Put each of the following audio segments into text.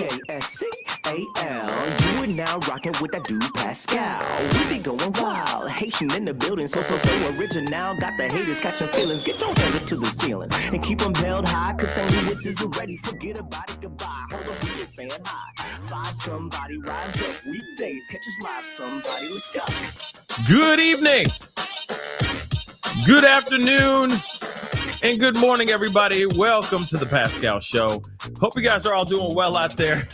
PASCAL. You are now rocking with that dude Pascal. We be going wild, Haitian in the building, so original. Got the haters catching feelings. Get your hands up to the ceiling and keep them held high, cause St. Louis is ready. Forget about it, goodbye. Hold on, we just saying hi. Five somebody, rise up. Weekdays, catch us live, somebody. Let's go. Good evening, good afternoon, and good morning, everybody. Welcome to the Pascal Show. Hope you guys are all doing well out there.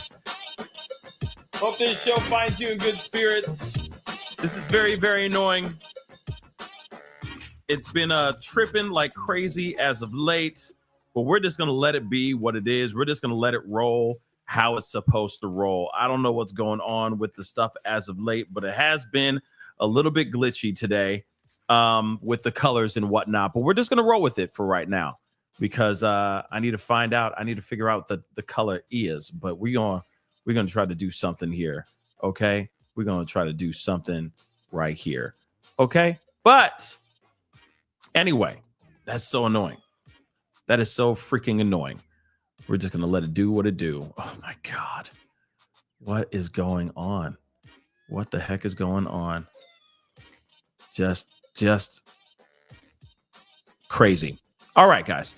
Hope this show finds you in good spirits. This is very, very annoying. It's been tripping like crazy as of late, but we're just going to let it be what it is. We're just going to let it roll how it's supposed to roll. I don't know what's going on with the stuff as of late, but it has been a little bit glitchy today with the colors and whatnot, but we're just going to roll with it for right now because I need to find out. I need to figure out the color is, but we're going to try to do something here. Okay. We're going to try to do something right here. Okay. But anyway, that's so annoying. That is so freaking annoying. We're just going to let it do what it do. Oh my God. What is going on? What the heck is going on? Just crazy. All right, guys.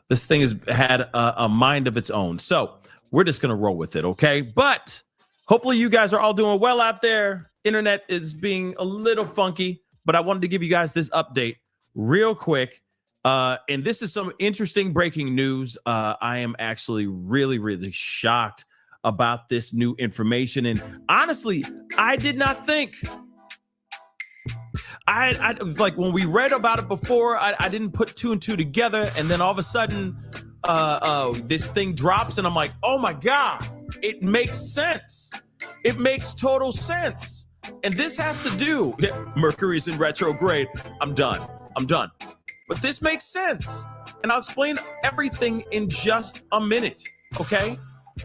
This thing has had a mind of its own. So we're just going to roll with it, okay? But hopefully you guys are all doing well out there. Internet is being a little funky, but I wanted to give you guys this update real quick. And this is some interesting breaking news. I am actually really, really shocked about this new information. And honestly, I did not think... I like when we read about it before, I didn't put two and two together. And then all of a sudden, this thing drops and I'm like, oh my God, it makes sense. It makes total sense. And this has to do, Mercury's in retrograde. I'm done. But this makes sense. And I'll explain everything in just a minute. Okay.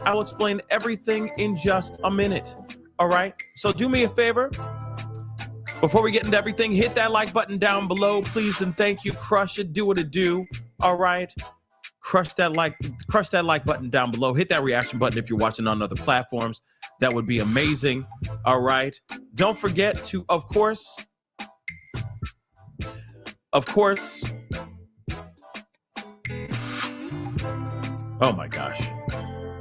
I will explain everything in just a minute. All right. So do me a favor. Before we get into everything, hit that like button down below, please, and thank you. Crush it, do what it do. All right, crush that like button down below. Hit that reaction button if you're watching on other platforms. That would be amazing. All right, don't forget to, of course. Oh my gosh,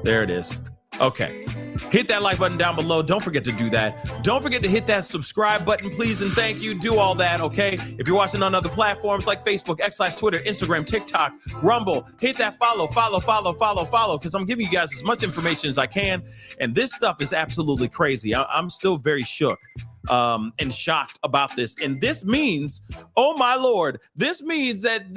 there it is. Okay. Hit that like button down below. Don't forget to do that. Don't forget to hit that subscribe button, please, and thank you. Do all that, okay? If you're watching on other platforms like Facebook, X, Twitter, Instagram, TikTok, Rumble, hit that follow, because I'm giving you guys as much information as I can. And this stuff is absolutely crazy. I'm still very shook and shocked about this. And this means, oh my Lord, this means that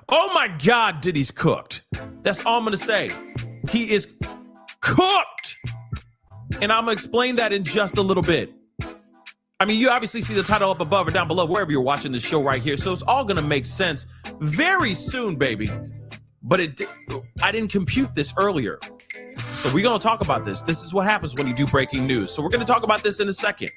oh my God, Diddy's cooked. That's all I'm going to say. He is cooked. And I'm going to explain that in just a little bit. I mean, you obviously see the title up above or down below, wherever you're watching the show right here. So it's all going to make sense very soon, baby. But I didn't compute this earlier. So we're going to talk about this. This is what happens when you do breaking news. So we're going to talk about this in a second.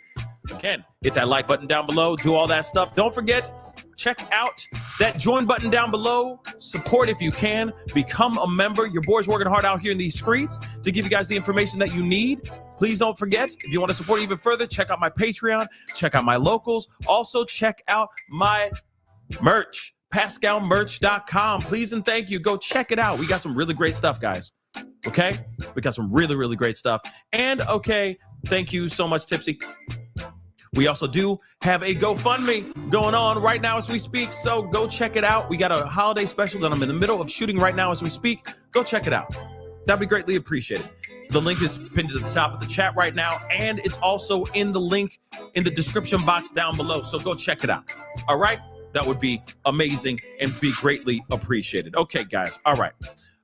Again, hit that like button down below. Do all that stuff. Don't forget, check out that join button down below. Support if you can. Become a member. Your boy's working hard out here in these streets to give you guys the information that you need. Please don't forget, if you want to support even further, check out my Patreon. Check out my locals. Also, check out my merch, PascalMerch.com. Please and thank you. Go check it out. We got some really great stuff, guys. Okay? We got some really, really great stuff. And, okay, thank you so much, Tipsy. We also do have a GoFundMe going on right now as we speak, so go check it out. We got a holiday special that I'm in the middle of shooting right now as we speak. Go check it out. That'd be greatly appreciated. The link is pinned to the top of the chat right now, and it's also in the link in the description box down below, so go check it out. All right? That would be amazing and be greatly appreciated. Okay, guys. All right.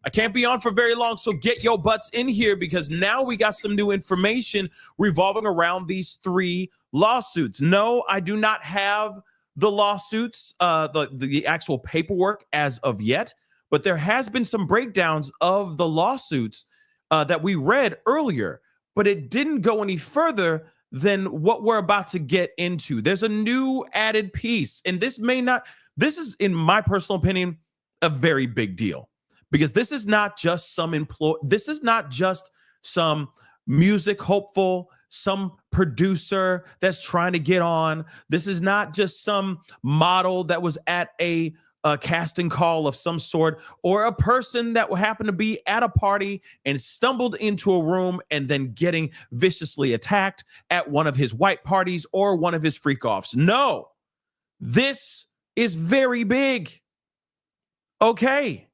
I can't be on for very long, so get your butts in here because now we got some new information revolving around these three lawsuits. No, I do not have the lawsuits, the actual paperwork as of yet, but there has been some breakdowns of the lawsuits that we read earlier, but it didn't go any further than what we're about to get into. There's a new added piece, and this is, in my personal opinion, a very big deal, because this is not just some music hopeful, some producer that's trying to get on. This is not just some model that was at a casting call of some sort, or a person that happened to be at a party and stumbled into a room and then getting viciously attacked at one of his white parties or one of his freak offs. No, this is very big. Okay.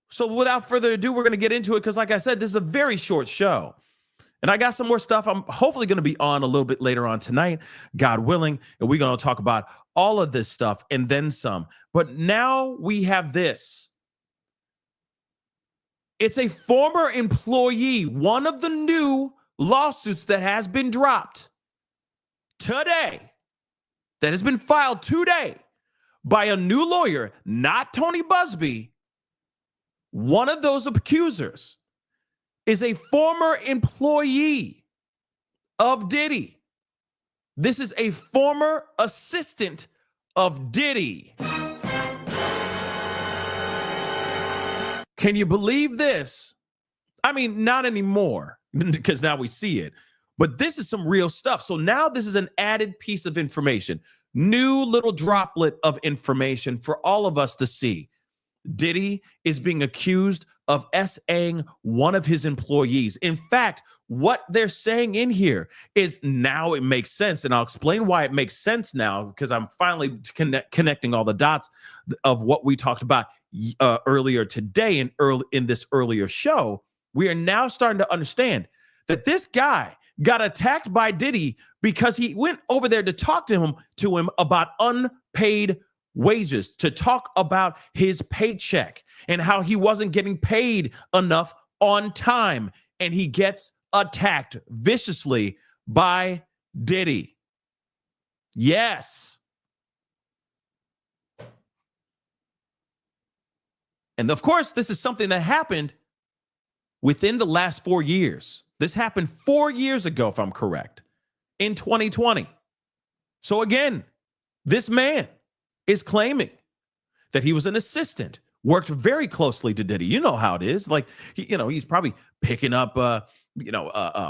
So without further ado, we're going to get into it, because like I said, this is a very short show. And I got some more stuff I'm hopefully going to be on a little bit later on tonight, God willing. And we're going to talk about all of this stuff and then some. But now we have this. It's a former employee, one of the new lawsuits that has been dropped today, that has been filed today by a new lawyer, not Tony Busby. One of those accusers is a former employee of Diddy. This is a former assistant of Diddy. Can you believe this? I mean, not anymore, because now we see it. But this is some real stuff. So now this is an added piece of information, new little droplet of information for all of us to see. Diddy is being accused of SAing one of his employees. In fact, what they're saying in here is, now it makes sense. And I'll explain why it makes sense now, because I'm finally connecting all the dots of what we talked about earlier today and in this earlier show. We are now starting to understand that this guy got attacked by Diddy because he went over there to talk to him about unpaid wages, to talk about his paycheck and how he wasn't getting paid enough on time. And he gets attacked viciously by Diddy. Yes. And of course, this is something that happened within the last 4 years. This happened 4 years ago, if I'm correct, in 2020. So again, this man is claiming that he was an assistant, worked very closely to Diddy. You know how it is. Like, he's probably picking up,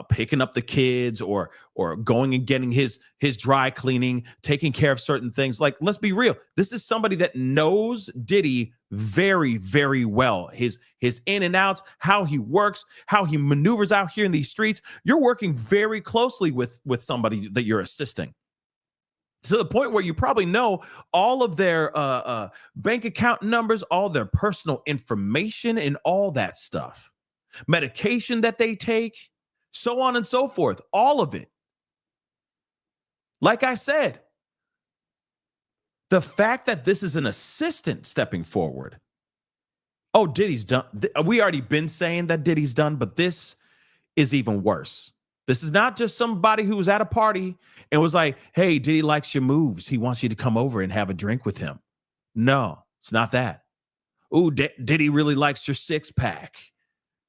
picking up the kids, or going and getting his dry cleaning, taking care of certain things. Like, let's be real. This is somebody that knows Diddy very, very well. His in and outs, how he works, how he maneuvers out here in these streets. You're working very closely with somebody that you're assisting, to the point where you probably know all of their bank account numbers, all their personal information, and all that stuff. Medication that they take, so on and so forth. All of it. Like I said, the fact that this is an assistant stepping forward. Oh, Diddy's done. We already been saying that Diddy's done, but this is even worse. This is not just somebody who was at a party and was like, hey, Diddy likes your moves. He wants you to come over and have a drink with him. No, it's not that. Ooh, Diddy really likes your six pack.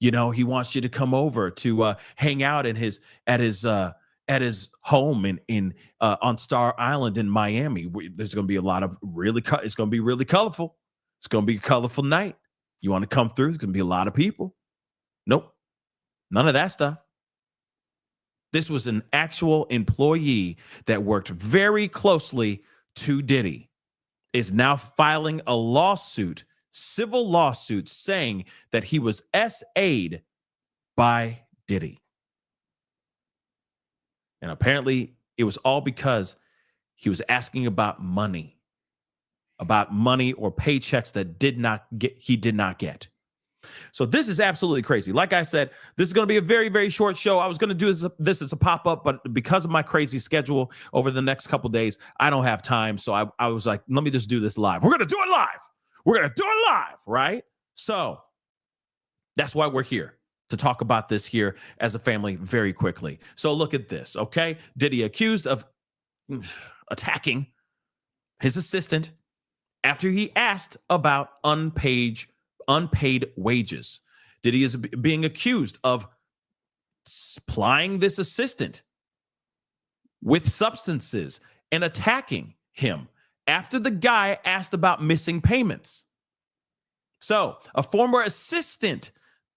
He wants you to come over to hang out at his home in on Star Island in Miami. There's going to be a lot of it's going to be really colorful. It's going to be a colorful night. You want to come through? There's going to be a lot of people. Nope. None of that stuff. This was an actual employee that worked very closely to Diddy, is now filing a lawsuit, civil lawsuit, saying that he was SA'd by Diddy. And apparently it was all because he was asking about money or paychecks that he did not get. So this is absolutely crazy. Like I said, this is going to be a very, very short show. I was going to do this as a pop-up, but because of my crazy schedule over the next couple days, I don't have time. So I was like, let me just do this live. We're going to do it live. We're going to do it live, right? So that's why we're here, to talk about this here as a family very quickly. So look at this, okay? Diddy accused of attacking his assistant after he asked about unpaid wages. Diddy is being accused of supplying this assistant with substances and attacking him after the guy asked about missing payments. So, a former assistant,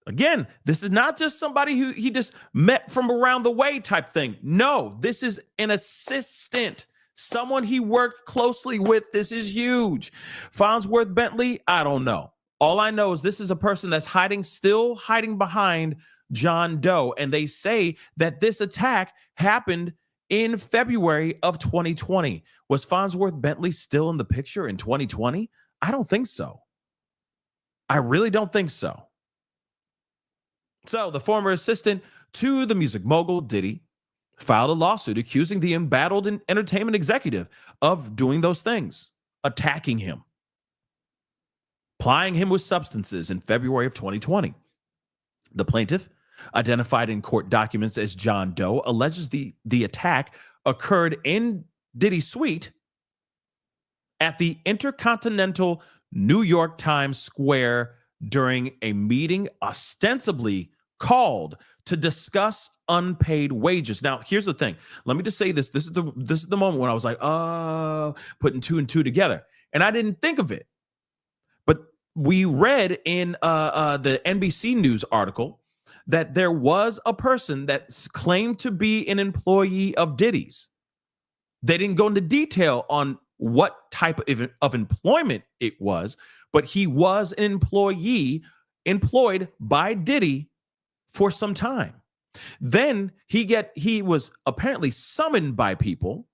again, this is not just somebody who he just met from around the way type thing. No, this is an assistant, someone he worked closely with. This is huge. Farnsworth Bentley, I don't know. All I know is this is a person that's still hiding behind John Doe. And they say that this attack happened in February of 2020. Was Farnsworth Bentley still in the picture in 2020? I don't think so. I really don't think so. So the former assistant to the music mogul Diddy filed a lawsuit accusing the embattled entertainment executive of doing those things, attacking him, plying him with substances in February of 2020. The plaintiff, identified in court documents as John Doe, alleges the attack occurred in Diddy's suite at the Intercontinental New York Times Square during a meeting ostensibly called to discuss unpaid wages. Now, here's the thing. Let me just say this. This is the moment when I was like, putting two and two together. And I didn't think of it. But we read in the NBC News article that there was a person that claimed to be an employee of Diddy's. They didn't go into detail on what type of employment it was, but he was an employee employed by Diddy for some time. Then he was apparently summoned by people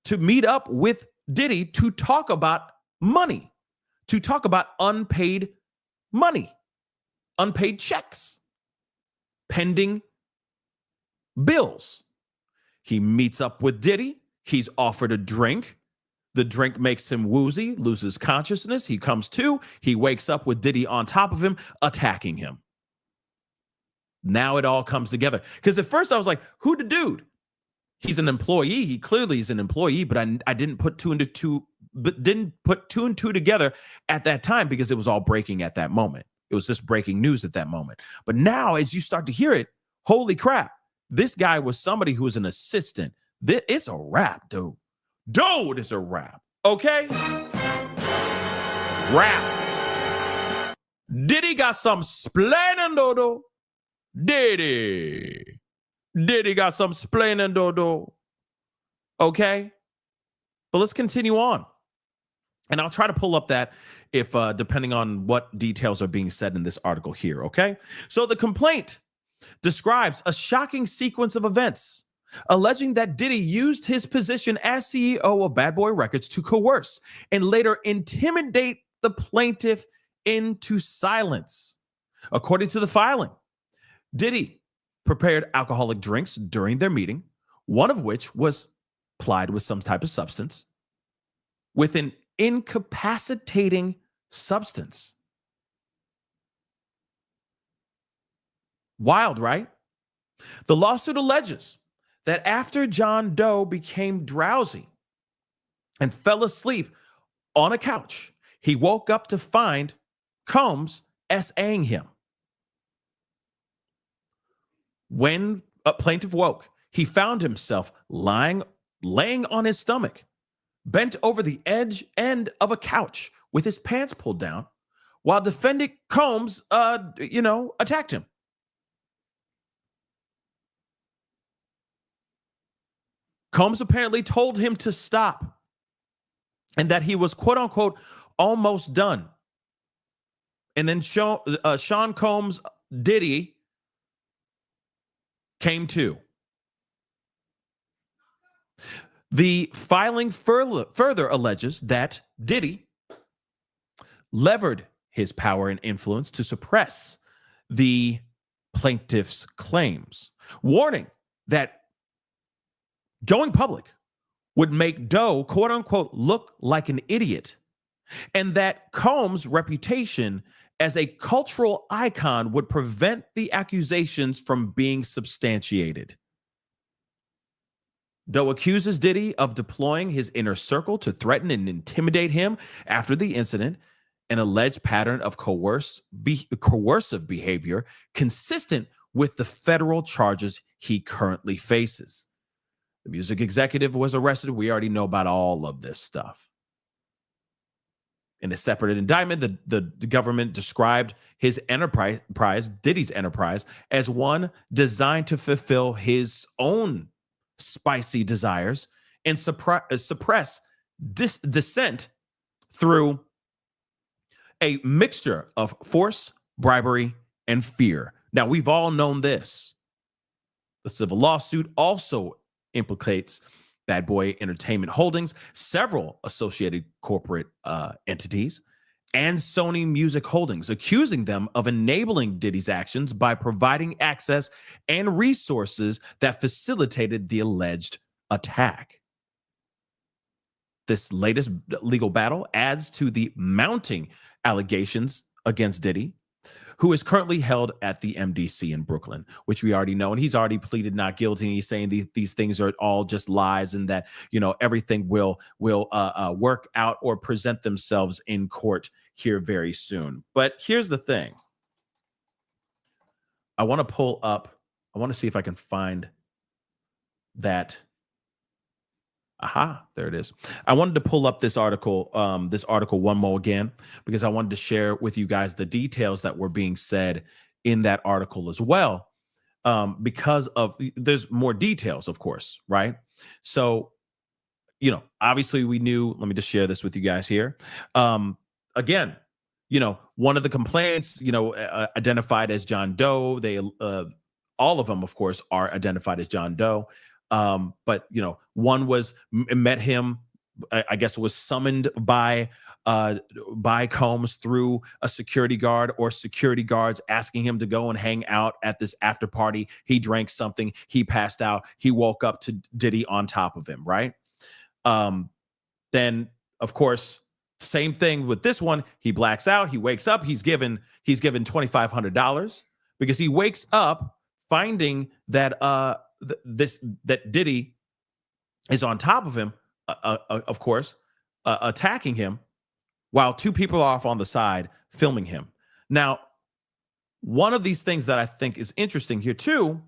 to meet up with Diddy to talk about money, to talk about unpaid money, unpaid checks, pending bills. He meets up with Diddy. He's offered a drink. The drink makes him woozy, loses consciousness. He comes to. He wakes up with Diddy on top of him, attacking him. Now it all comes together. Because at first I was like, who the dude? He's an employee. He clearly is an employee, but I didn't put two and two together at that time because it was all breaking at that moment. It was just breaking news at that moment. But now as you start to hear it, holy crap, this guy was somebody who was an assistant. It's a wrap, dude. Dude, it's a wrap. Okay? Wrap. Diddy got some splaining, dodo. Diddy got some splaining, dodo. Okay? But let's continue on. And I'll try to pull up that if depending on what details are being said in this article here, okay? So the complaint describes a shocking sequence of events alleging that Diddy used his position as CEO of Bad Boy Records to coerce and later intimidate the plaintiff into silence. According to the filing, Diddy prepared alcoholic drinks during their meeting, one of which was plied with some type of substance, with an incapacitating substance. Wild, right? The lawsuit alleges that after John Doe became drowsy and fell asleep on a couch, he woke up to find Combs S.A.ing him. When a plaintiff woke, he found himself laying on his stomach, bent over the end of a couch with his pants pulled down, while defendant Combs, attacked him. Combs apparently told him to stop and that he was, quote unquote, almost done. And then Sean Combs, Diddy, came to. The filing further alleges that Diddy levered his power and influence to suppress the plaintiff's claims, warning that going public would make Doe, quote unquote, look like an idiot, and that Combs' reputation as a cultural icon would prevent the accusations from being substantiated. Doe accuses Diddy of deploying his inner circle to threaten and intimidate him after the incident, an alleged pattern of coercive behavior consistent with the federal charges he currently faces. The music executive was arrested. We already know about all of this stuff. In a separate indictment, the government described his enterprise, Diddy's enterprise, as one designed to fulfill his own spicy desires and suppress dissent through a mixture of force, bribery, and fear. Now, we've all known this. The civil lawsuit also implicates Bad Boy Entertainment Holdings, several associated corporate entities, and Sony Music Holdings, accusing them of enabling Diddy's actions by providing access and resources that facilitated the alleged attack. This latest legal battle adds to the mounting allegations against Diddy, who is currently held at the MDC in Brooklyn, which we already know. And he's already pleaded not guilty. And he's saying these things are all just lies and that, everything will work out or present themselves in court here very soon. But here's the thing. I want to see if I can find that. Aha, there it is. I wanted to pull up this article one more again, because I wanted to share with you guys the details that were being said in that article as well. Because there's more details, of course, right? So, obviously we knew, let me just share this with you guys here. Again, one of the complaints, identified as John Doe, all of them, of course, are identified as John Doe. But one met him, I guess was summoned by Combs through a security guard, or security guards asking him to go and hang out at this after party. He drank something, he passed out, he woke up to Diddy on top of him, right? Then of course, same thing with this one. He blacks out, he wakes up, he's given $2,500 because he wakes up finding that that Diddy is on top of him, of course, attacking him, while two people are off on the side filming him. Now, one of these things that I think is interesting here too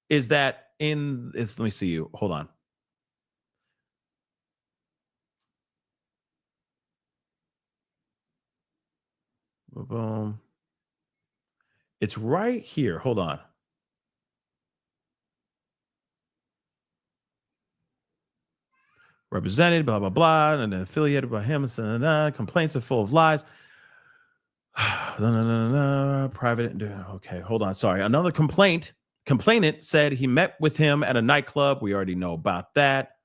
is that let me see you. Hold on. Boom. It's right here. Hold on. Represented, blah, blah, blah, and then affiliated by him, complaints are full of lies. Private, okay, hold on, sorry. Another complainant said he met with him at a nightclub. We already know about that.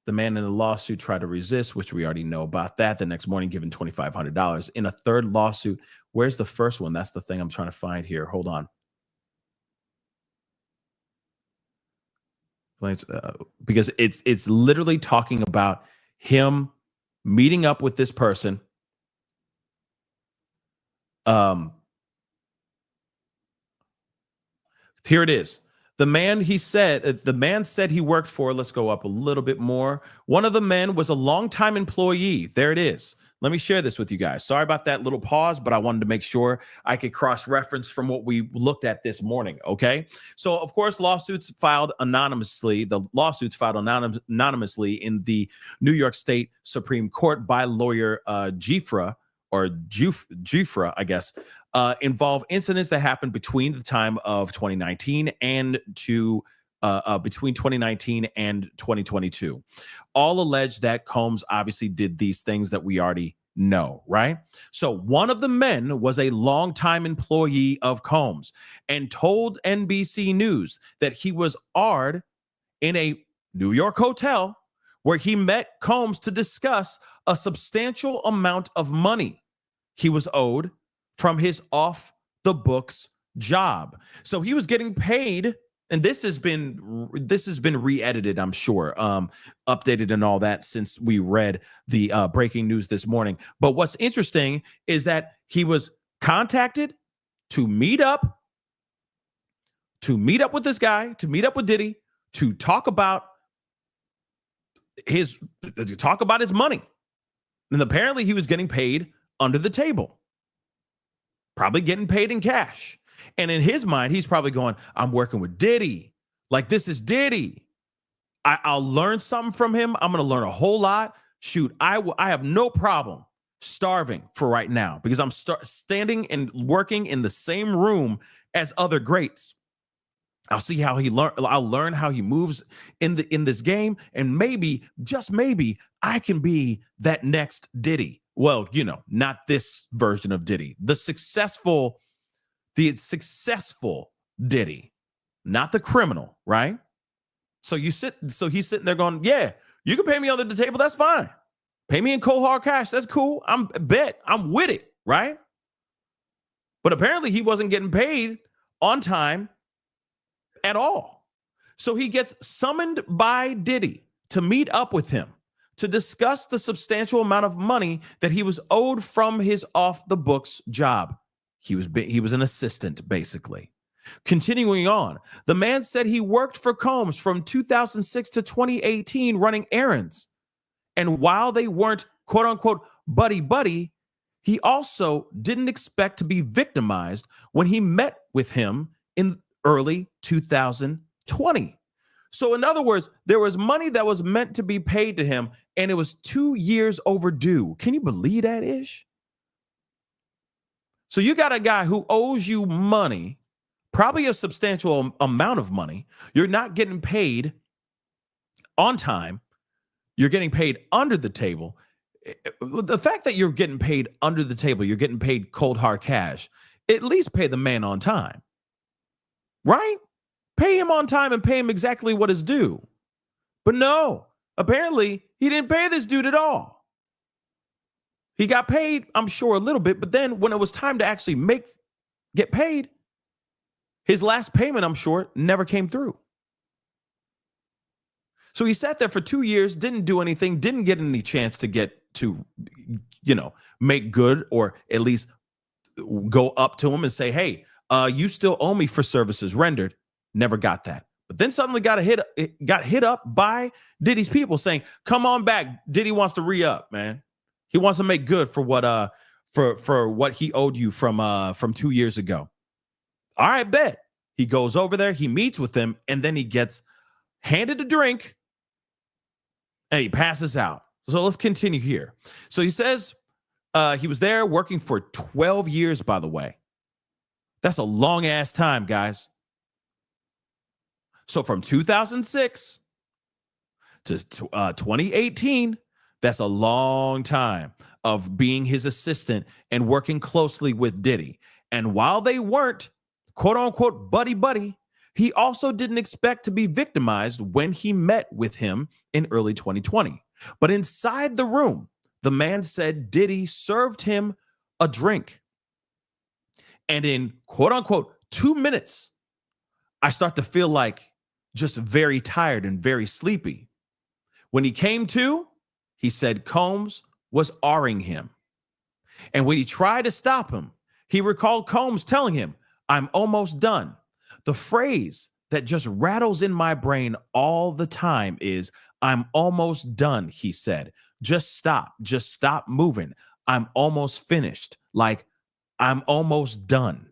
The man in the lawsuit tried to resist, which we already know about that. The next morning, given $2,500. In a third lawsuit, where's the first one? That's the thing I'm trying to find here. Hold on. Because it's literally talking about him meeting up with this person. Here it is. The man said he worked for, let's go up a little bit more. One of the men was a longtime employee. There it is. Let me share this with you guys. Sorry about that little pause, but I wanted to make sure I could cross-reference from what we looked at this morning, okay? So, of course, lawsuits filed anonymously in the New York State Supreme Court by lawyer Jufra, I guess, involve incidents that happened between the time of 2019 and between 2019 and 2022. All allege that Combs obviously did these things that we already know, right? So one of the men was a longtime employee of Combs and told NBC News that he was AR'd in a New York hotel where he met Combs to discuss a substantial amount of money he was owed from his off-the-books job. So he was getting paid. And this has been re-edited, I'm sure, updated and all that since we read the breaking news this morning. But what's interesting is that he was contacted to meet up with this guy, to meet up with Diddy, to talk about his money. And apparently he was getting paid under the table, probably getting paid in cash. And in his mind, he's probably going, I'm working with Diddy. Like, this is Diddy. I'll learn something from him. I'm going to learn a whole lot. Shoot, I have no problem starving for right now because I'm standing and working in the same room as other greats. I'll see how I'll learn how he moves in this game, and maybe, just maybe, I can be that next Diddy. Well, not this version of Diddy, the successful Diddy, not the criminal, right? So he's sitting there going, yeah, you can pay me under the table. That's fine. Pay me in cold hard cash. That's cool. I'm with it, right? But apparently he wasn't getting paid on time at all. So he gets summoned by Diddy to meet up with him to discuss the substantial amount of money that he was owed from his off the books job. He was an assistant, basically. Continuing on, the man said he worked for Combs from 2006 to 2018 running errands. And while they weren't, quote unquote, buddy, he also didn't expect to be victimized when he met with him in early 2020. So in other words, there was money that was meant to be paid to him, and it was 2 years overdue. Can you believe that, Ish? So you got a guy who owes you money, probably a substantial amount of money. You're not getting paid on time. You're getting paid under the table. The fact that you're getting paid under the table, you're getting paid cold hard cash, at least pay the man on time, right? Pay him on time and pay him exactly what is due. But no, apparently he didn't pay this dude at all. He got paid, I'm sure, a little bit, but then when it was time to actually get paid, his last payment, I'm sure, never came through. So he sat there for 2 years, didn't do anything, didn't get any chance to make good, or at least go up to him and say, hey, you still owe me for services rendered. Never got that. But then suddenly got hit up by Diddy's people saying, come on back. Diddy wants to re-up, man. He wants to make good for what he owed you from 2 years ago. All right, bet. He goes over there, he meets with them, and then he gets handed a drink and he passes out. So let's continue here. So he says he was there working for 12 years, by the way. That's a long ass time, guys. So from 2006 to 2018, that's a long time of being his assistant and working closely with Diddy. And while they weren't, quote unquote, buddy, he also didn't expect to be victimized when he met with him in early 2020. But inside the room, the man said Diddy served him a drink. And in, quote unquote, 2 minutes, I start to feel like just very tired and very sleepy. When he came to, he said Combs was R-ing him. And when he tried to stop him, he recalled Combs telling him, I'm almost done. The phrase that just rattles in my brain all the time is, I'm almost done, he said. Just stop moving. I'm almost finished. Like, I'm almost done.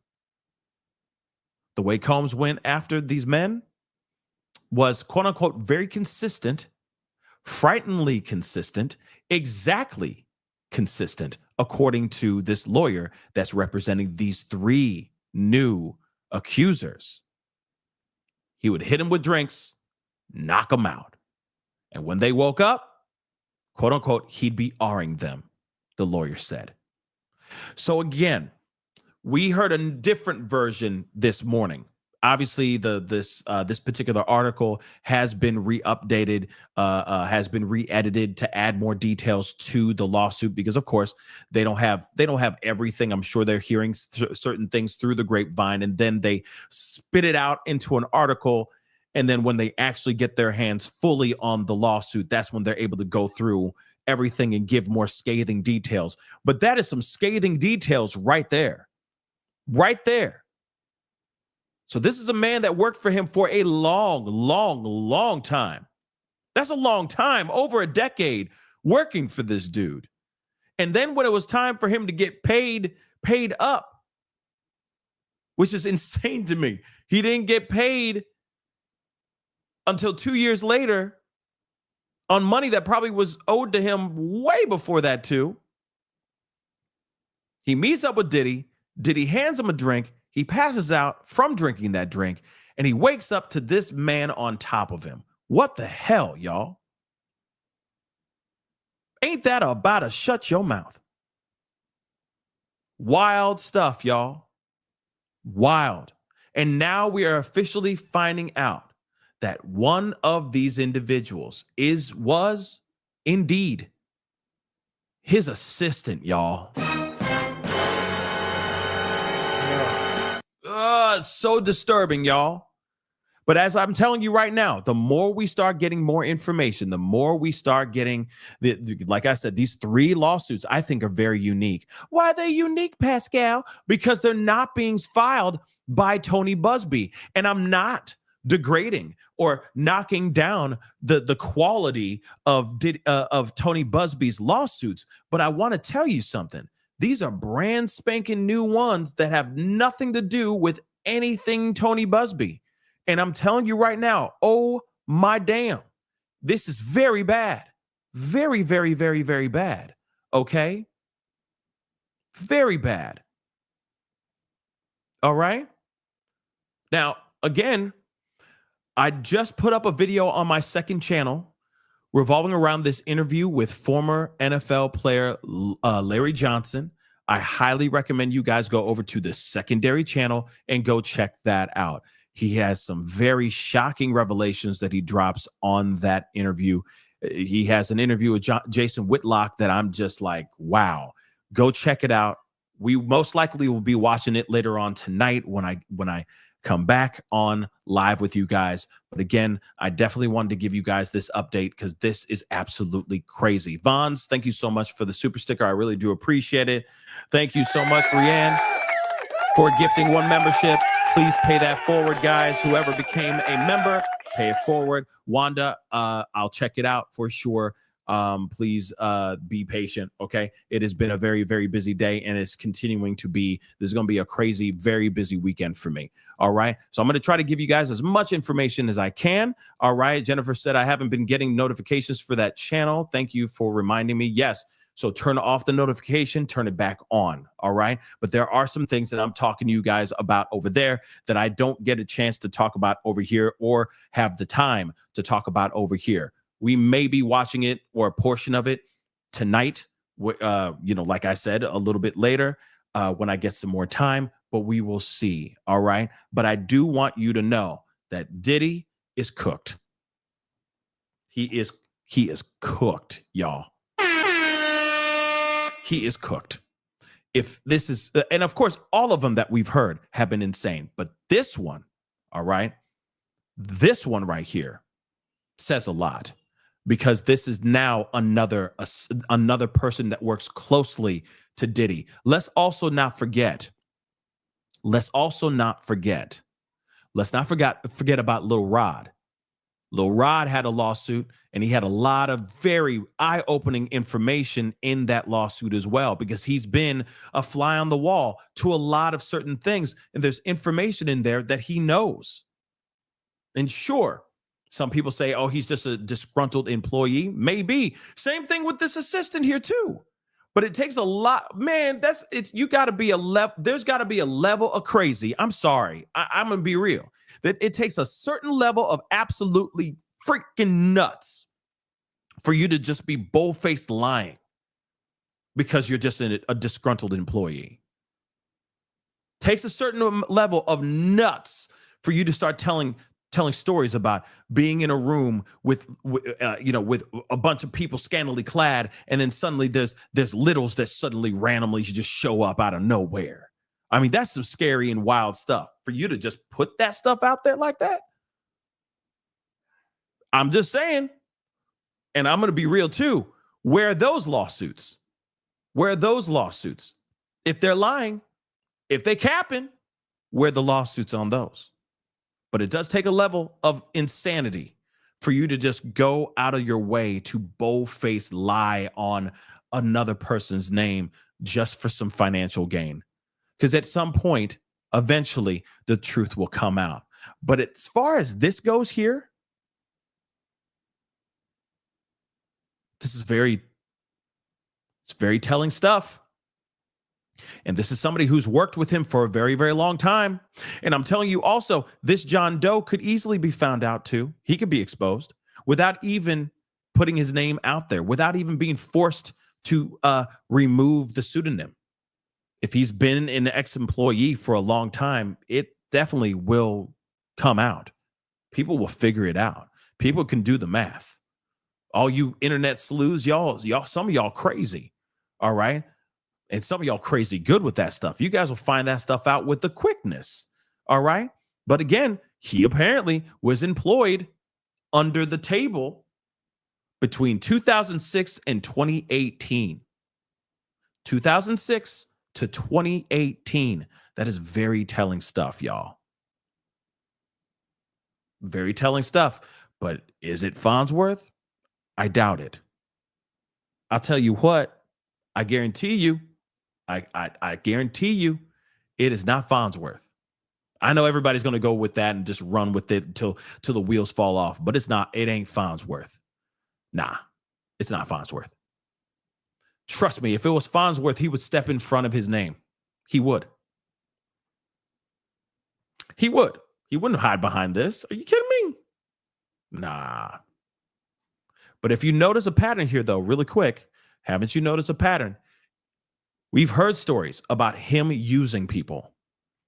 The way Combs went after these men was, quote unquote, very consistent, frighteningly consistent, exactly consistent, according to this lawyer that's representing these 3 new accusers. He would hit him with drinks, knock them out. And when they woke up, quote unquote, he'd be R-ing them, the lawyer said. So again, we heard a different version this morning. Obviously, this particular article has been re-updated, has been re-edited to add more details to the lawsuit because, of course, they don't have everything. I'm sure they're hearing certain things through the grapevine, and then they spit it out into an article. And then when they actually get their hands fully on the lawsuit, that's when they're able to go through everything and give more scathing details. But that is some scathing details right there. Right there. So this is a man that worked for him for a long time. That's a long time, over a decade working for this dude. And then when it was time for him to get paid up, which is insane to me, he didn't get paid until 2 years later on money that probably was owed to him way before that too. He meets up with Diddy. Diddy hands him a drink. He passes out from drinking that drink, and he wakes up to this man on top of him. What the hell, y'all? Ain't that about to shut your mouth? Wild stuff, y'all. Wild. And now we are officially finding out that one of these individuals was indeed his assistant, y'all. So disturbing, y'all. But as I'm telling you right now, the more we start getting more information, the more we start getting, like I said, these 3 lawsuits I think are very unique. Why are they unique, Pascal? Because they're not being filed by Tony Busby. And I'm not degrading or knocking down the quality of Tony Busby's lawsuits. But I want to tell you something. These are brand spanking new ones that have nothing to do with anything Tony Busby. And I'm telling you right now, oh my damn, this is very bad. Very, very, very, very bad. Okay? Very bad. All right? Now, again, I just put up a video on my second channel revolving around this interview with former NFL player Larry Johnson. I highly recommend you guys go over to the secondary channel and go check that out. He has some very shocking revelations that he drops on that interview. He has an interview with Jason Whitlock that I'm just like, wow, go check it out. We most likely will be watching it later on tonight when I come back on live with you guys. But again, I definitely wanted to give you guys this update because this is absolutely crazy. Vons, thank you so much for the super sticker. I really do appreciate it. Thank you so much, Rianne, for gifting 1 membership. Please pay that forward, guys. Whoever became a member, pay it forward. Wanda, I'll check it out for sure. Please be patient, okay? It has been a very, very busy day, and it's continuing to be. This is going to be a crazy, very busy weekend for me, all right? So I'm going to try to give you guys as much information as I can, all right? Jennifer said, I haven't been getting notifications for that channel. Thank you for reminding me. Yes, so turn off the notification, turn it back on, all right? But there are some things that I'm talking to you guys about over there that I don't get a chance to talk about over here or have the time to talk about over here. We may be watching it or a portion of it tonight, like I said, a little bit later when I get some more time, but we will see, all right? But I do want you to know that Diddy is cooked. He is cooked, y'all. He is cooked. If this is, and of course, all of them that we've heard have been insane, but this one, all right, this one right here says a lot. Because this is now another person that works closely to Diddy. Let's also not forget. Let's not forget about Lil Rod. Lil Rod had a lawsuit, and he had a lot of very eye-opening information in that lawsuit as well, because he's been a fly on the wall to a lot of certain things, and there's information in there that he knows. And sure, some people say, oh, he's just a disgruntled employee. Maybe. Same thing with this assistant here too. But it takes a lot, man. You got to be a level. There's got to be a level of crazy. I'm sorry. I'm going to be real. That it takes a certain level of absolutely freaking nuts for you to just be bold-faced lying because you're just a disgruntled employee. Takes a certain level of nuts for you to start telling stories about being in a room with a bunch of people scantily clad, and then suddenly there's littles that suddenly randomly just show up out of nowhere. I mean, that's some scary and wild stuff. For you to just put that stuff out there like that, I'm just saying, and I'm going to be real too. Where are those lawsuits? Where are those lawsuits? If they're lying, if they capping, where are the lawsuits on those? But it does take a level of insanity for you to just go out of your way to bold-faced lie on another person's name just for some financial gain. Because at some point, eventually, the truth will come out. But as far as this goes here, This is it's very telling stuff. And this is somebody who's worked with him for a very, very long time. And I'm telling you also, this John Doe could easily be found out too. He could be exposed without even putting his name out there, without even being forced to remove the pseudonym. If he's been an ex-employee for a long time, it definitely will come out. People will figure it out. People can do the math. All you internet sleuths, y'all, some of y'all crazy. All right. And some of y'all crazy good with that stuff. You guys will find that stuff out with the quickness. All right. But again, he apparently was employed under the table between 2006 and 2018. 2006 to 2018. That is very telling stuff, y'all. Very telling stuff. But is it Farnsworth? I doubt it. I'll tell you what, I guarantee you, I guarantee you it is not Farnsworth. I know everybody's going to go with that and just run with it till the wheels fall off, but it's not. It ain't Farnsworth. Nah, it's not Farnsworth. Trust me, if it was Farnsworth, he would step in front of his name. He would. He would. He wouldn't hide behind this. Are you kidding me? Nah. But if you notice a pattern here, though, really quick, haven't you noticed a pattern? We've heard stories about him using people.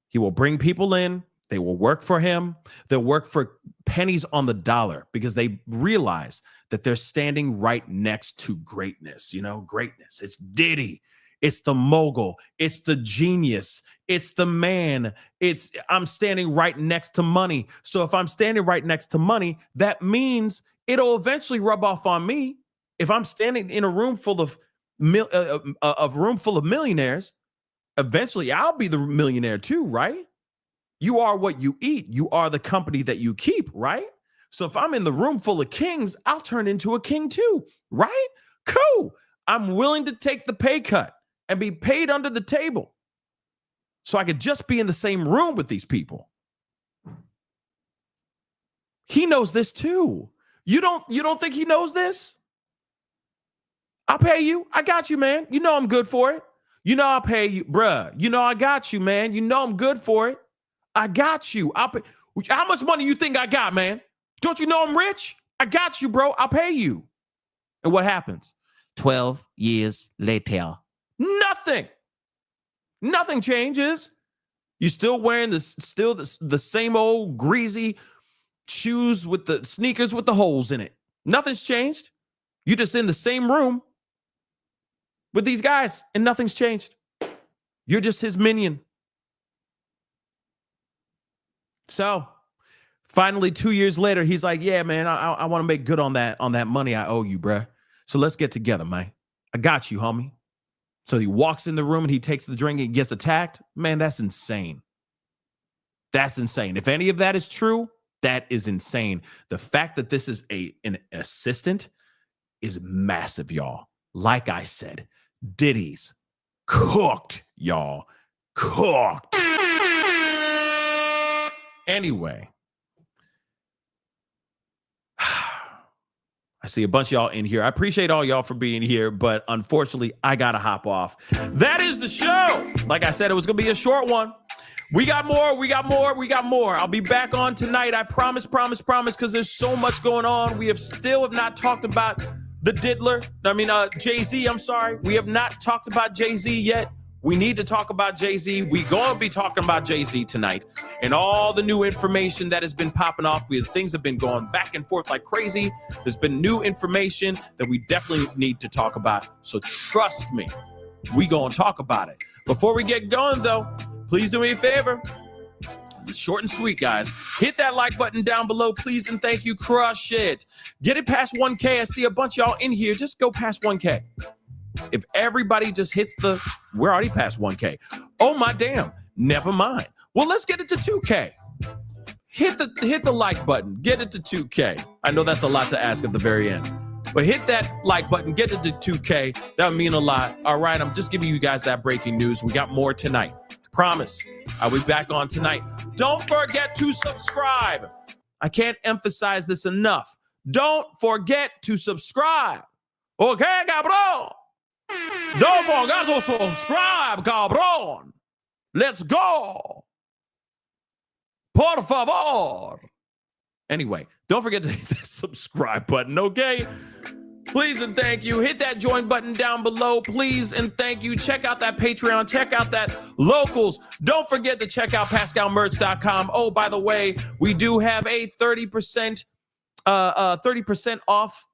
He will bring people in. They will work for him. They'll work for pennies on the dollar because they realize that they're standing right next to greatness. You know, greatness. It's Diddy. It's the mogul. It's the genius. It's the man. I'm standing right next to money. So if I'm standing right next to money, that means it'll eventually rub off on me. If I'm standing in a room full of millionaires, eventually I'll be the millionaire too, right? You are what you eat. You are the company that you keep, right? So if I'm in the room full of kings, I'll turn into a king too, right? Cool. I'm willing to take the pay cut and be paid under the table so I could just be in the same room with these people. He knows this too. You don't think he knows this? I'll pay you. I got you, man. You know I'm good for it. You know I'll pay you, bruh. You know I got you, man. You know I'm good for it. I got you. I'll pay. How much money you think I got, man? Don't you know I'm rich? I got you, bro. I'll pay you. And what happens? 12 years later. Nothing. Nothing changes. You're still wearing the same old greasy shoes with the sneakers with the holes in it. Nothing's changed. You're just in the same room with these guys and nothing's changed. You're just his minion. So finally, 2 years later, he's like, yeah, man, I want to make good on that money I owe you, bruh. So let's get together, man. I got you, homie. So he walks in the room and he takes the drink and gets attacked. Man, that's insane. That's insane. If any of that is true, that is insane. The fact that this is an assistant is massive, y'all. Like I said, Diddy's cooked, y'all. Cooked. Anyway, I see a bunch of y'all in here. I appreciate all y'all for being here, but unfortunately, I got to hop off. That is the show. Like I said, it was going to be a short one. We got more. I'll be back on tonight. I promise, because there's so much going on. We still have not talked about the Diddler. Jay-Z, I'm sorry. We have not talked about Jay-Z yet. We need to talk about Jay-Z. We're going to be talking about Jay-Z tonight and all the new information that has been popping off because things have been going back and forth like crazy. There's been new information that we definitely need to talk about. So trust me, we going to talk about it. Before we get going, though, please do me a favor. It's short and sweet, guys. Hit that like button down below, please, and thank you. Crush it. Get it past 1K. I see a bunch of y'all in here. Just go past 1K. If everybody just hits we're already past 1K. Oh my damn. Never mind. Well, let's get it to 2K. Hit the like button. Get it to 2K. I know that's a lot to ask at the very end. But hit that like button. Get it to 2K. That would mean a lot. All right. I'm just giving you guys that breaking news. We got more tonight. Promise. I'll be back on tonight. Don't forget to subscribe. I can't emphasize this enough. Don't forget to subscribe. Okay, cabrón. Don't forget to subscribe, cabrón. Let's go. Por favor. Anyway, don't forget to hit that subscribe button, okay? Please and thank you. Hit that join button down below, please and thank you. Check out that Patreon. Check out that Locals. Don't forget to check out PascalMerch.com. Oh, by the way, we do have a 30% off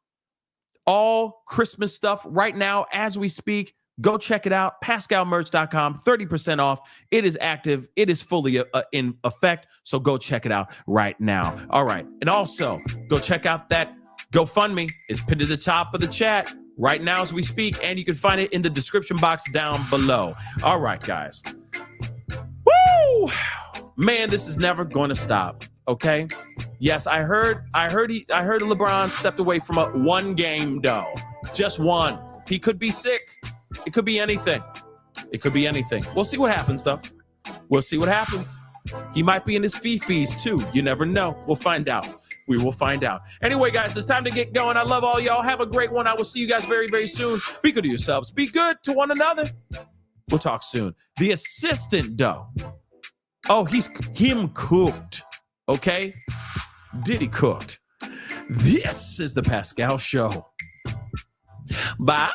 all Christmas stuff right now as we speak. Go check it out. PascalMerch.com, 30% off. It is active. It is fully in effect. So go check it out right now. All right. And also, go check out that GoFundMe. It's pinned to the top of the chat right now as we speak. And you can find it in the description box down below. All right, guys. Woo! Man, this is never going to stop. Okay. Yes, I heard LeBron stepped away from one game, though. Just one. He could be sick. It could be anything. It could be anything. We'll see what happens, though. We'll see what happens. He might be in his fifis, too. You never know. We'll find out. We will find out. Anyway, guys, it's time to get going. I love all y'all. Have a great one. I will see you guys very, very soon. Be good to yourselves. Be good to one another. We'll talk soon. The assistant, though. Oh, him cooked. Okay? Diddy cooked. This is the Pascal Show. Bye.